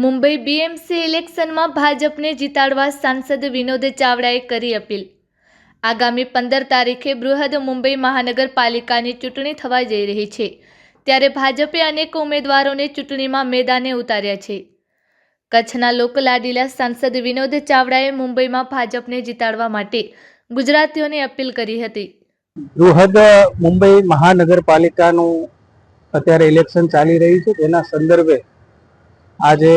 Mumbai BMC ઇલેક્શનમાં ભાજપને જીતાડવા સાંસદ વિનોદ ચાવડાએ કરી અપીલ। આગામી 15 તારીખે બૃહદ મુંબઈ મહાનગરપાલિકાની ચૂંટણી થવા જઈ રહી છે, ત્યારે ભાજપે અનેક ઉમેદવારોને ચૂંટણીમાં મેદાને ઉતાર્યા છે। કચ્છના લોકલાડીલા સાંસદ વિનોદ ચાવડાએ મુંબઈમાં ભાજપને જીતાડવા માટે ગુજરાતીઓને અપીલ કરી હતી। બૃહદ મુંબઈ મહાનગરપાલિકાનું અત્યારે ઇલેક્શન ચાલી રહ્યું છે, તેના સંદર્ભે આજે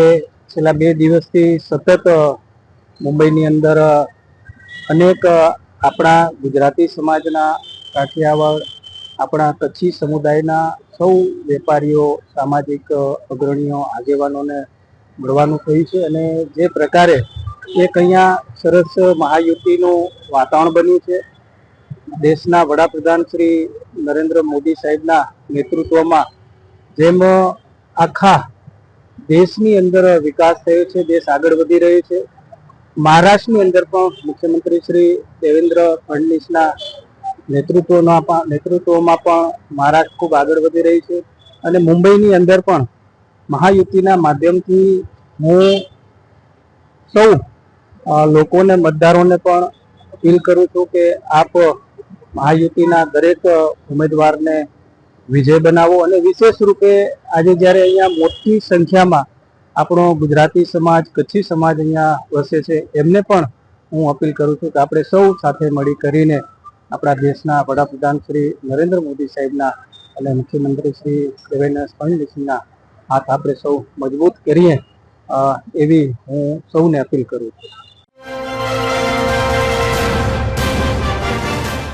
છેલ્લા 2 દિવસથી સતત મુંબઈની અંદર અનેક આપણા ગુજરાતી સમાજના, કાઠિયાવાડ, આપણા કચ્છી સમુદાયના સૌ વેપારીઓ, સામાજિક અગ્રણીઓ, આગેવાનોને મળવાનું થયું છે અને જે પ્રકારે એક અહીંયા સરસ મહાયુતિનું વાતાવરણ બન્યું છે। દેશના વડાપ્રધાન શ્રી નરેન્દ્ર મોદી સાહેબના નેતૃત્વમાં જેમ આખા દેશની અંદર વિકાસ થયો છે, દેશ આગળ વધી રહ્યો છે। મહારાષ્ટ્રની અંદર પણ મુખ્યમંત્રી શ્રી દેવેન્દ્ર ફડણવીસના નેતૃત્વમાં પણ મહારાષ્ટ્ર ખૂબ આગળ વધી રહી છે અને મુંબઈની અંદર પણ મહાયુતિના માધ્યમથી હું સૌ લોકોને, મતદારોને પણ અપીલ કરું છું કે આપ મહાયુતિના દરેક ઉમેદવારને વિજય બનાવો અને વિશેષ રૂપે આજે જ્યારે અહીંયા મોટી સંખ્યામાં આપણો ગુજરાતી સમાજ, કચ્છી સમાજ અહીંયા વસે છે, એમને પણ હું અપીલ કરું છું કે આપણે સૌ સાથે મળી કરીને આપણા દેશના વડાપ્રધાન શ્રી નરેન્દ્ર મોદી સાહેબના અને મુખ્યમંત્રી શ્રી દેવેન્દ્ર ફડણવીસના હાથ આપણે સૌ મજબૂત કરીએ, એવી હું સૌને અપીલ કરું છું।